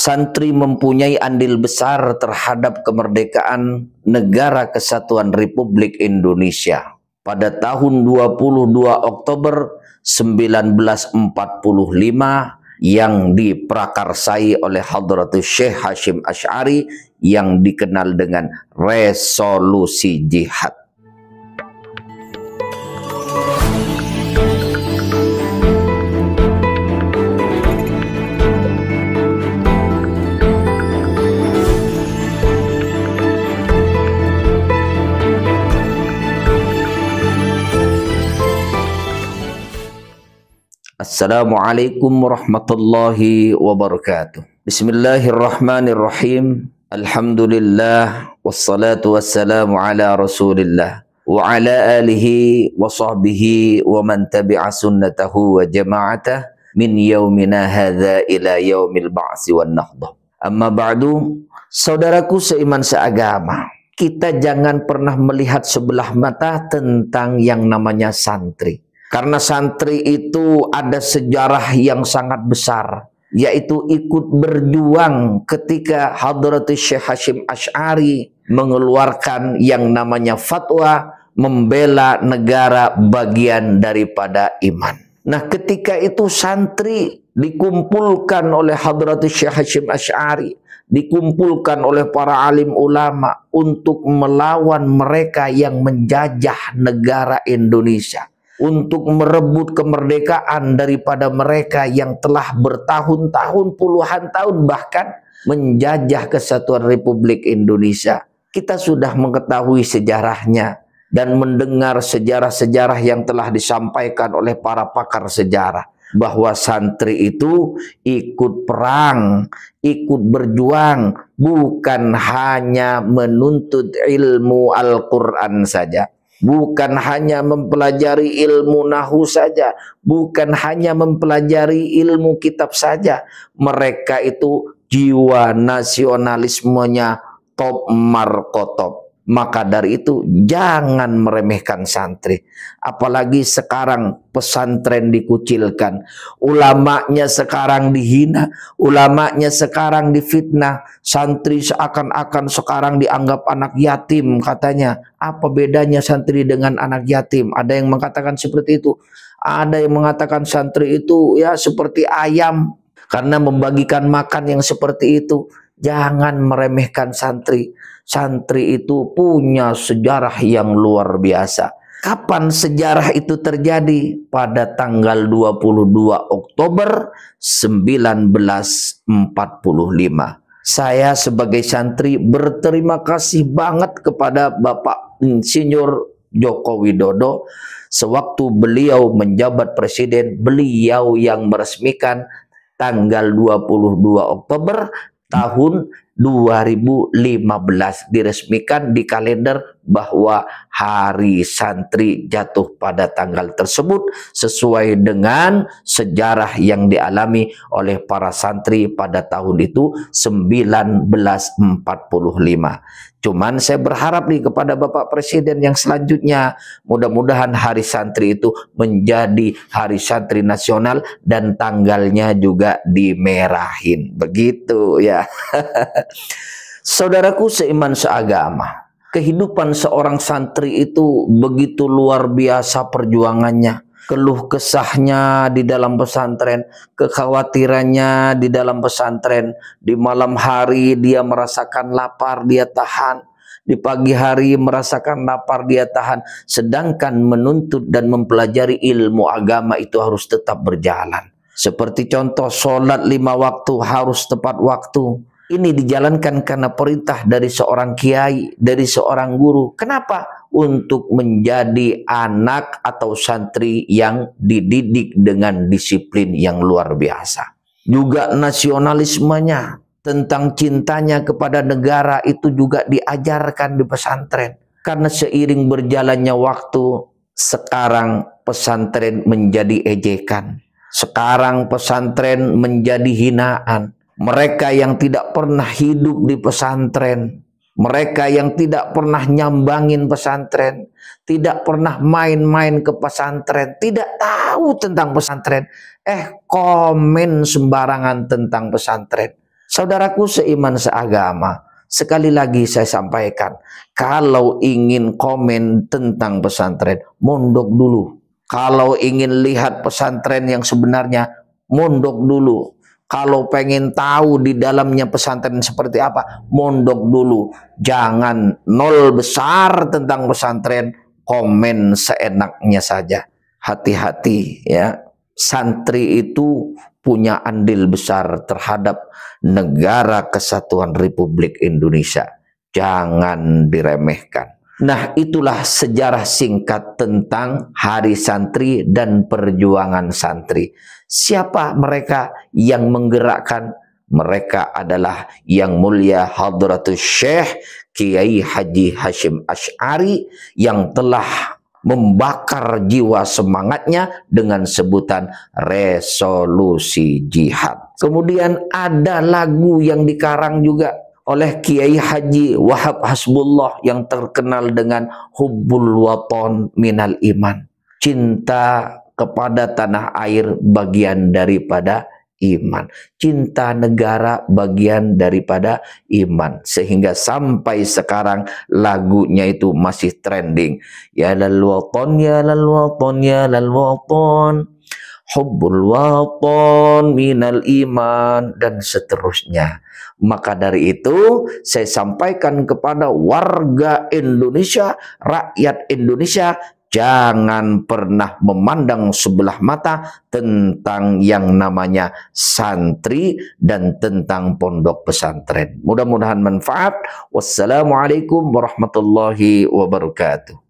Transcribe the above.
santri mempunyai andil besar terhadap kemerdekaan Negara Kesatuan Republik Indonesia. Pada tahun 22 Oktober 1945 yang diprakarsai oleh Hadratus Syekh Hasyim Asy'ari yang dikenal dengan Resolusi Jihad. Assalamualaikum warahmatullahi wabarakatuh. Bismillahirrahmanirrahim. Alhamdulillah wassalatu wassalamu ala Rasulillah wa ala alihi wa sahbihi wa man tabi'a sunnatahu wa jama'atah min yaumina hadza ila yaumil ba'si wan nahdah. Amma ba'du, saudaraku seiman seagama, kita jangan pernah melihat sebelah mata tentang yang namanya santri. Karena santri itu ada sejarah yang sangat besar, yaitu ikut berjuang ketika Hadratus Syekh Hasyim Asy'ari mengeluarkan yang namanya fatwa membela negara bagian daripada iman. Nah, ketika itu santri dikumpulkan oleh Hadratus Syekh Hasyim Asy'ari, dikumpulkan oleh para alim ulama untuk melawan mereka yang menjajah negara Indonesia, untuk merebut kemerdekaan daripada mereka yang telah bertahun-tahun, puluhan tahun bahkan menjajah Kesatuan Republik Indonesia. Kita sudah mengetahui sejarahnya dan mendengar sejarah-sejarah yang telah disampaikan oleh para pakar sejarah, bahwa santri itu ikut perang, ikut berjuang, bukan hanya menuntut ilmu Al-Quran saja, bukan hanya mempelajari ilmu nahu saja, bukan hanya mempelajari ilmu kitab saja. Mereka itu jiwa nasionalismenya top markotop. Maka dari itu jangan meremehkan santri. Apalagi sekarang pesantren dikucilkan, ulamanya sekarang dihina, ulamanya sekarang difitnah, santri seakan-akan sekarang dianggap anak yatim katanya. Apa bedanya santri dengan anak yatim? Ada yang mengatakan seperti itu. Ada yang mengatakan santri itu ya seperti ayam karena membagikan makan yang seperti itu. Jangan meremehkan santri. Santri itu punya sejarah yang luar biasa. Kapan sejarah itu terjadi? Pada tanggal 22 Oktober 1945. Saya sebagai santri berterima kasih banget kepada Bapak Insinyur Joko Widodo. Sewaktu beliau menjabat presiden, beliau yang meresmikan tanggal 22 Oktober tahun 2015 diresmikan di kalender bahwa hari santri jatuh pada tanggal tersebut sesuai dengan sejarah yang dialami oleh para santri pada tahun itu 1945. Cuman saya berharap nih kepada Bapak Presiden yang selanjutnya, mudah-mudahan hari santri itu menjadi hari santri nasional dan tanggalnya juga dimerahin. Begitu ya. Saudaraku seiman seagama, kehidupan seorang santri itu begitu luar biasa perjuangannya. Keluh kesahnya di dalam pesantren, kekhawatirannya di dalam pesantren. Di malam hari dia merasakan lapar, dia tahan. Di pagi hari merasakan lapar, dia tahan. Sedangkan menuntut dan mempelajari ilmu agama itu harus tetap berjalan. Seperti contoh, sholat 5 waktu harus tepat waktu. Ini dijalankan karena perintah dari seorang kiai, dari seorang guru. Kenapa? Untuk menjadi anak atau santri yang dididik dengan disiplin yang luar biasa. Juga nasionalismenya, tentang cintanya kepada negara itu juga diajarkan di pesantren. Karena seiring berjalannya waktu, sekarang pesantren menjadi ejekan. Sekarang pesantren menjadi hinaan. Mereka yang tidak pernah hidup di pesantren, mereka yang tidak pernah nyambangin pesantren, tidak pernah main-main ke pesantren, tidak tahu tentang pesantren, komen sembarangan tentang pesantren. Saudaraku seiman seagama, sekali lagi saya sampaikan, kalau ingin komen tentang pesantren, mondok dulu. Kalau ingin lihat pesantren yang sebenarnya, mondok dulu. Kalau pengen tahu di dalamnya pesantren seperti apa, mondok dulu. Jangan nol besar tentang pesantren, komen seenaknya saja. Hati-hati ya, santri itu punya andil besar terhadap negara kesatuan Republik Indonesia. Jangan diremehkan. Nah, itulah sejarah singkat tentang Hari Santri dan perjuangan santri. Siapa mereka yang menggerakkan? Mereka adalah Yang Mulia Hadratus Syekh Kiai Haji Hashim Asy'ari yang telah membakar jiwa semangatnya dengan sebutan resolusi jihad. Kemudian ada lagu yang dikarang juga oleh Kiai Haji Wahab Hasbullah yang terkenal dengan Hubbul Waton Minal Iman. Cinta kepada tanah air bagian daripada iman. Cinta negara bagian daripada iman. Sehingga sampai sekarang lagunya itu masih trending. Ya lal waton, ya lal waton, ya lal waton. Hubbul waton minal iman. Dan seterusnya. Maka dari itu saya sampaikan kepada warga Indonesia, rakyat Indonesia, jangan pernah memandang sebelah mata tentang yang namanya santri dan tentang pondok pesantren. Mudah-mudahan manfaat. Wassalamualaikum warahmatullahi wabarakatuh.